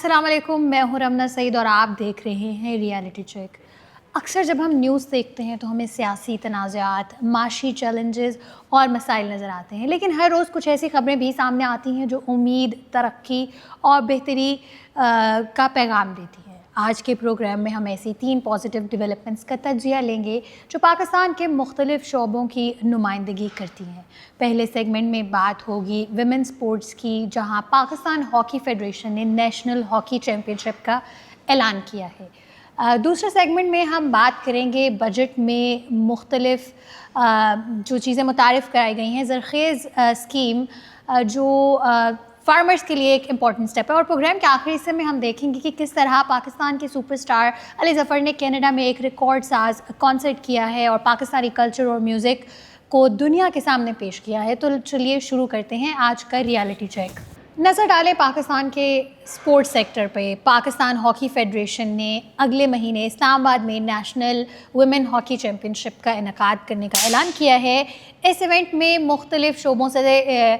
السلام علیکم، میں ہوں رمنا سعید اور آپ دیکھ رہے ہیں ریالٹی چیک۔ اکثر جب ہم نیوز دیکھتے ہیں تو ہمیں سیاسی تنازعات، معاشی چیلنجز اور مسائل نظر آتے ہیں، لیکن ہر روز کچھ ایسی خبریں بھی سامنے آتی ہیں جو امید، ترقی اور بہتری کا پیغام دیتی ہیں۔ آج کے پروگرام میں ہم ایسی 3 پازیٹیو ڈیولپمنٹس کا تجزیہ لیں گے جو پاکستان کے مختلف شعبوں کی نمائندگی کرتی ہیں۔ پہلے سیگمنٹ میں بات ہوگی ویمن سپورٹس کی، جہاں پاکستان ہاکی فیڈریشن نے نیشنل ہاکی چیمپئن شپ کا اعلان کیا ہے۔ دوسرے سیگمنٹ میں ہم بات کریں گے بجٹ میں مختلف جو چیزیں متعارف کرائی گئی ہیں، زرخیز اسکیم جو فارمرز کے لیے ایک امپورٹنٹ سٹیپ ہے، اور پروگرام کے آخری حصے میں ہم دیکھیں گے کہ کس طرح پاکستان کے سپر سٹار علی ظفر نے کینیڈا میں ایک ریکارڈ ساز کانسرٹ کیا ہے اور پاکستانی کلچر اور میوزک کو دنیا کے سامنے پیش کیا ہے۔ تو چلیے شروع کرتے ہیں آج کا ریالٹی چیک۔ نظر ڈالیں پاکستان کے سپورٹس سیکٹر پہ۔ پاکستان ہاکی فیڈریشن نے اگلے مہینے اسلام آباد میں نیشنل ویمن ہاکی چیمپئن شپ کا انعقاد کرنے کا اعلان کیا ہے۔ اس ایونٹ میں مختلف شعبوں سے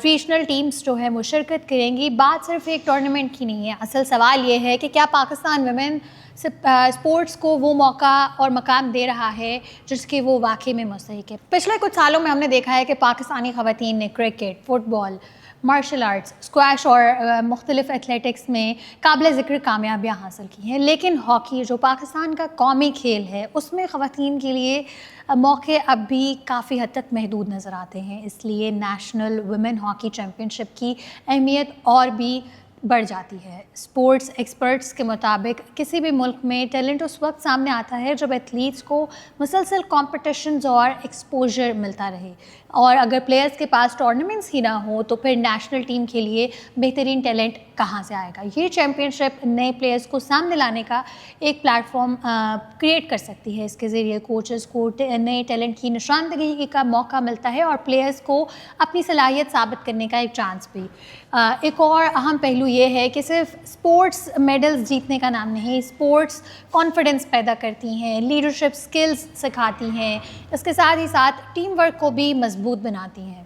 ریجنل ٹیمز جو ہے وہ شرکت کریں گی۔ بات صرف ایک ٹورنامنٹ کی نہیں ہے، اصل سوال یہ ہے کہ کیا پاکستان ویمن اسپورٹس کو وہ موقع اور مقام دے رہا ہے جس کے وہ واقعی میں مستحق ہے۔ پچھلے کچھ سالوں میں ہم نے دیکھا ہے کہ پاکستانی خواتین نے کرکٹ، فٹ بال، مارشل آرٹس، اسکواش اور مختلف ایتھلیٹکس میں قابل ذکر کامیابیاں حاصل کی ہیں، لیکن ہاکی جو پاکستان کا قومی کھیل ہے اس میں خواتین کے لیے موقع اب بھی کافی حد تک محدود نظر آتے ہیں۔ اس لیے نیشنل ویمن ہاکی چیمپئن شپ کی اہمیت اور بھی بڑھ جاتی ہے۔ اسپورٹس ایکسپرٹس کے مطابق کسی بھی ملک میں ٹیلنٹ اس وقت سامنے آتا ہے جب ایتھلیٹس کو مسلسل کمپٹیشنز اور ایکسپوجر ملتا رہے، اور اگر پلیئرز کے پاس ٹورنامنٹس ہی نہ ہوں تو پھر نیشنل ٹیم کے لیے بہترین ٹیلنٹ کہاں سے آئے گا۔ یہ چیمپئن شپ نئے پلیئرز کو سامنے لانے کا ایک پلیٹ فارم کریٹ کر سکتی ہے۔ اس کے ذریعے کوچز کو نئے ٹیلنٹ کی نشاندہی کا موقع ملتا ہے اور پلیئرز کو اپنی صلاحیت ثابت کرنے کا ایک چانس بھی۔ ایک اور اہم پہلو یہ ہے کہ صرف اسپورٹس میڈلز جیتنے کا نام نہیں، اسپورٹس کانفیڈنس پیدا کرتی ہیں، لیڈرشپ سکلز سکھاتی ہیں، اس کے ساتھ ہی ساتھ ٹیم ورک کو بھی مضبوط بناتی ہیں،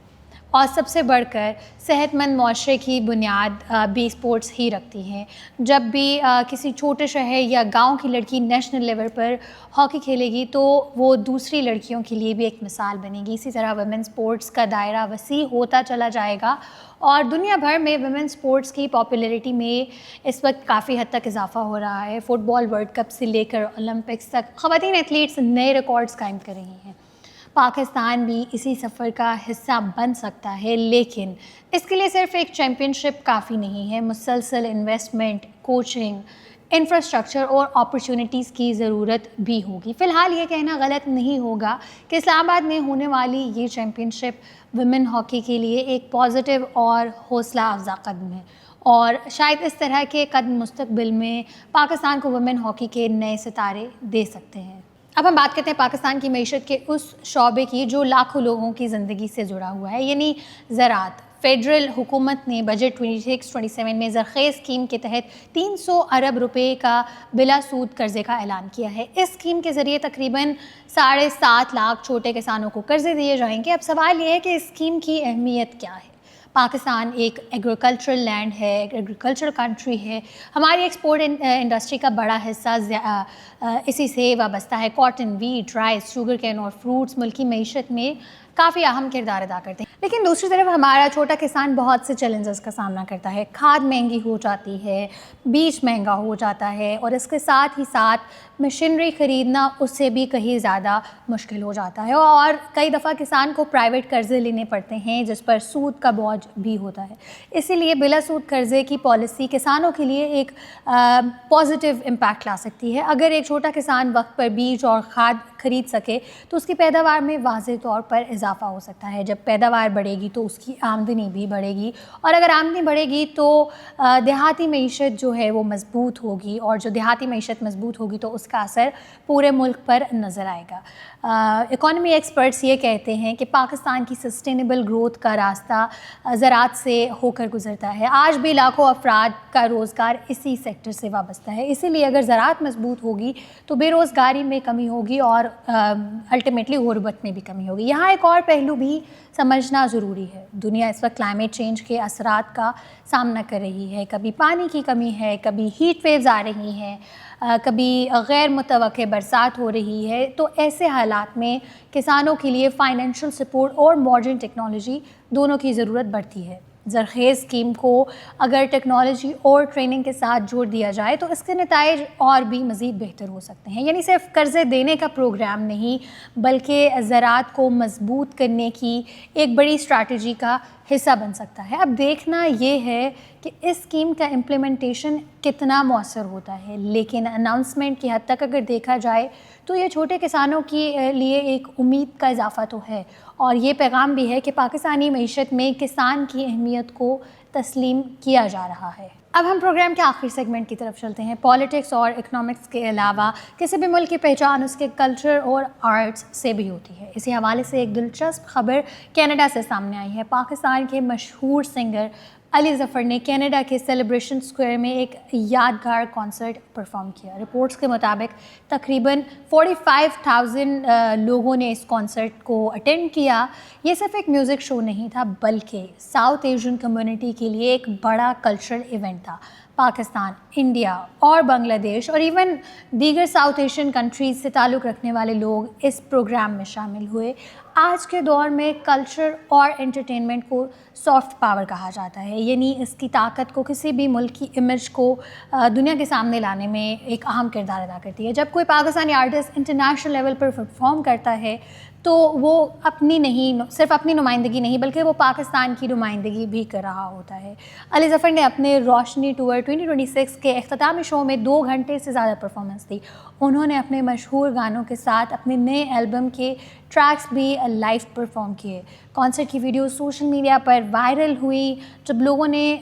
اور سب سے بڑھ کر صحت مند معاشرے کی بنیاد بھی اسپورٹس ہی رکھتی ہیں۔ جب بھی کسی چھوٹے شہر یا گاؤں کی لڑکی نیشنل لیول پر ہاکی کھیلے گی تو وہ دوسری لڑکیوں کے لیے بھی ایک مثال بنے گی۔ اسی طرح ویمن اسپورٹس کا دائرہ وسیع ہوتا چلا جائے گا اور دنیا بھر میں ویمن اسپورٹس کی پاپولیرٹی میں اس وقت کافی حد تک اضافہ ہو رہا ہے۔ فٹ بال ورلڈ کپ سے لے کر اولمپکس تک خواتین ایتھلیٹس نئے ریکارڈز قائم کر رہی ہیں۔ پاکستان بھی اسی سفر کا حصہ بن سکتا ہے، لیکن اس کے لیے صرف ایک چیمپئن شپ کافی نہیں ہے۔ مسلسل انویسٹمنٹ، کوچنگ، انفراسٹرکچر اور اپرچونٹیز کی ضرورت بھی ہوگی۔ فی الحال یہ کہنا غلط نہیں ہوگا کہ اسلام آباد میں ہونے والی یہ چیمپئن شپ ویمن ہاکی کے لیے ایک پازیٹیو اور حوصلہ افزا قدم ہے، اور شاید اس طرح کے قدم مستقبل میں پاکستان کو ویمن ہاکی کے نئے ستارے دے سکتے ہیں۔ اب ہم بات کرتے ہیں پاکستان کی معیشت کے اس شعبے کی جو لاکھوں لوگوں کی زندگی سے جڑا ہوا ہے، یعنی زراعت۔ فیڈرل حکومت نے بجٹ 26-27 میں زرخیز اسکیم کے تحت 300 ارب روپے کا بلا سود قرضے کا اعلان کیا ہے۔ اس اسکیم کے ذریعے تقریباً 7.5 لاکھ چھوٹے کسانوں کو قرضے دیے جائیں گے۔ اب سوال یہ ہے کہ اس اسکیم کی اہمیت کیا ہے۔ پاکستان ایک ایگریکلچرل لینڈ ہے، ایگریکلچرل کنٹری ہے، ہماری ایکسپورٹ انڈسٹری کا بڑا حصہ اسی سے وابستہ ہے۔ Cotton, wheat, rice, sugar cane اور فروٹس ملکی معیشت میں کافی اہم کردار ادا کرتے ہیں، لیکن دوسری طرف ہمارا چھوٹا کسان بہت سے چیلنجز کا سامنا کرتا ہے۔ کھاد مہنگی ہو جاتی ہے، بیج مہنگا ہو جاتا ہے، اور اس کے ساتھ ہی ساتھ مشینری خریدنا اس سے بھی کہیں زیادہ مشکل ہو جاتا ہے، اور کئی دفعہ کسان کو پرائیویٹ قرضے لینے پڑتے ہیں جس پر سود کا بوجھ بھی ہوتا ہے۔ اسی لیے بلا سود قرضے کی پالیسی کسانوں کے لیے ایک پازیٹیو امپیکٹ لا سکتی ہے۔ اگر ایک چھوٹا کسان وقت پر بیج اور کھاد خرید سکے تو اس کی پیداوار میں واضح طور پر اضافہ ہو سکتا ہے۔ جب پیداوار بڑھے گی تو اس کی آمدنی بھی بڑھے گی، اور اگر آمدنی بڑھے گی تو دیہاتی معیشت جو ہے وہ مضبوط ہوگی، اور جو دیہاتی معیشت مضبوط ہوگی تو اس کا اثر پورے ملک پر نظر آئے گا۔ اکانومی ایکسپرٹس یہ کہتے ہیں کہ پاکستان کی سسٹینیبل گروتھ کا راستہ زراعت سے ہو کر گزرتا ہے۔ آج بھی لاکھوں افراد کا روزگار اسی سیکٹر سے وابستہ ہے، اسی لیے اگر زراعت مضبوط ہوگی تو بے روزگاری میں کمی ہوگی اور الٹیمیٹلی غربت میں بھی کمی ہوگی. یہاں ایک اور پہلو بھی سمجھنا ضروری ہے. دنیا اس وقت کلائمیٹ چینج کے اثرات کا سامنا کر رہی ہے. کبھی پانی کی کمی ہے, کبھی ہیٹ ویوز آ رہی ہیں, کبھی غیر متوقع برسات ہو رہی ہے. تو ایسے حالات میں کسانوں کے لیے فائنینشیل سپورٹ اور ماڈرن ٹیکنالوجی دونوں کی ضرورت بڑھتی ہے. زرخیز اسکیم کو اگر ٹیکنالوجی اور ٹریننگ کے ساتھ جوڑ دیا جائے تو اس کے نتائج اور بھی مزید بہتر ہو سکتے ہیں. یعنی صرف قرضے دینے کا پروگرام نہیں بلکہ زراعت کو مضبوط کرنے کی ایک بڑی اسٹریٹجی کا حصہ بن سکتا ہے. اب دیکھنا یہ ہے کہ اس اسکیم کا امپلیمنٹیشن کتنا مؤثر ہوتا ہے, لیکن اناؤنسمنٹ کی حد تک اگر دیکھا جائے تو یہ چھوٹے کسانوں کے لیے ایک امید کا اضافہ تو ہے, اور یہ پیغام بھی ہے کہ پاکستانی معیشت میں کسان کی اہمیت کو تسلیم کیا جا رہا ہے. اب ہم پروگرام کے آخری سیگمنٹ کی طرف چلتے ہیں. پالیٹکس اور اکنامکس کے علاوہ کسی بھی ملک کی پہچان اس کے کلچر اور آرٹس سے بھی ہوتی ہے. اسی حوالے سے ایک دلچسپ خبر کینیڈا سے سامنے آئی ہے. پاکستان کے مشہور سنگر علی ظفر نے کینیڈا کے سیلیبریشن اسکوائر میں ایک یادگار کانسرٹ پرفارم کیا. رپورٹس کے مطابق تقریباً 45,000 لوگوں نے اس کانسرٹ کو اٹینڈ کیا. یہ صرف ایک میوزک شو نہیں تھا بلکہ ساؤتھ ایشین کمیونٹی کے لیے ایک بڑا کلچرل ایونٹ تھا. پاکستان, انڈیا اور بنگلہ دیش اور ایون دیگر ساؤتھ ایشین کنٹریز سے تعلق رکھنے والے لوگ اس پروگرام میں شامل ہوئے. آج کے دور میں کلچر اور انٹرٹینمنٹ کو سافٹ پاور کہا جاتا ہے, یعنی اس کی طاقت کو کسی بھی ملک کی امیج کو دنیا کے سامنے لانے میں ایک اہم کردار ادا کرتی ہے. جب کوئی پاکستانی آرٹسٹ انٹرنیشنل لیول پر پرفارم کرتا ہے تو وہ صرف اپنی نمائندگی نہیں بلکہ وہ پاکستان کی نمائندگی بھی کر رہا ہوتا ہے. علی ظفر نے اپنے روشنی ٹور 2026 کے اختتامی شو میں 2 گھنٹے سے زیادہ پرفارمنس دی. انہوں نے اپنے مشہور گانوں کے ساتھ اپنے نئے البم کے ٹریکس بھی لائیو پرفارم کیے. کانسرٹ کی ویڈیو سوشل میڈیا پر وائرل ہوئی جب لوگوں نے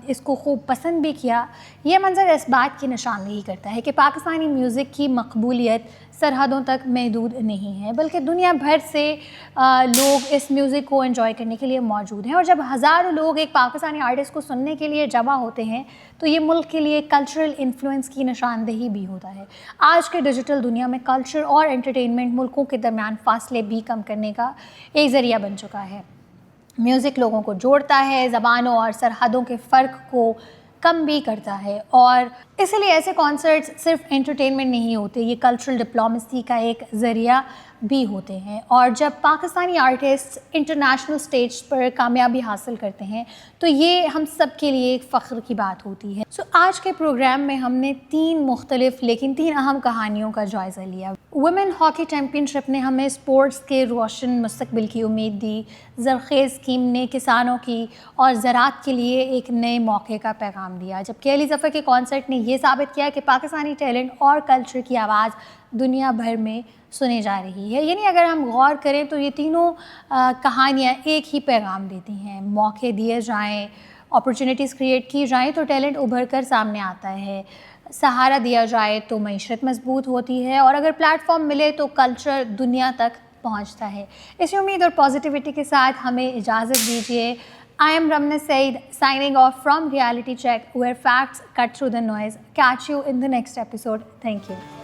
اس کو خوب پسند بھی کیا. یہ منظر اس بات کی نشاندہی کرتا ہے کہ پاکستانی میوزک کی مقبولیت سرحدوں تک محدود نہیں ہے بلکہ دنیا بھر سے لوگ اس میوزک کو انجوائے کرنے کے لیے موجود ہیں. اور جب ہزاروں لوگ ایک پاکستانی آرٹسٹ کو سننے کے لیے جمع ہوتے ہیں تو یہ ملک کے لیے کلچرل انفلوئنس کی نشاندہی بھی ہوتا ہے. آج کے ڈیجیٹل دنیا میں کلچر اور انٹرٹینمنٹ ملکوں کے درمیان فاصلے بھی کم کرنے کا ایک ذریعہ بن چکا ہے. میوزک لوگوں کو جوڑتا ہے, زبانوں اور سرحدوں کے فرق کو کم بھی کرتا ہے, اور اسی لیے ایسے کانسرٹس صرف انٹرٹینمنٹ نہیں ہوتے, یہ کلچرل ڈپلومیسی کا ایک ذریعہ بھی ہوتے ہیں. اور جب پاکستانی آرٹسٹ انٹرنیشنل سٹیج پر کامیابی حاصل کرتے ہیں تو یہ ہم سب کے لیے ایک فخر کی بات ہوتی ہے. آج کے پروگرام میں ہم نے 3 مختلف لیکن 3 اہم کہانیوں کا جائزہ لیا. ویمن ہاکی چیمپئن شپ نے ہمیں اسپورٹس کے روشن مستقبل کی امید دی. زرخیز اسکیم نے کسانوں کی اور زراعت کے لیے ایک نئے موقع کا پیغام دیا, جبکہ علی ظفر کے کانسرٹ نے یہ ثابت کیا کہ پاکستانی ٹیلنٹ اور کلچر کی آواز دنیا بھر میں سنی جا رہی ہے. یعنی اگر ہم غور کریں تو یہ تینوں کہانیاں ایک ہی پیغام دیتی ہیں. موقع دیے جائیں, اپرچونیٹیز کریٹ کی جائیں تو ٹیلنٹ ابھر کر سامنے آتا ہے. سہارا دیا جائے تو معیشت مضبوط ہوتی ہے, اور اگر پلیٹ فارم ملے تو کلچر دنیا تک پہنچتا ہے. اسی امید اور پازیٹیوٹی کے ساتھ ہمیں اجازت دیجیے. I am Ramna Saeed signing off from Reality Check, where facts cut through the noise. Catch you in the next episode. Thank you.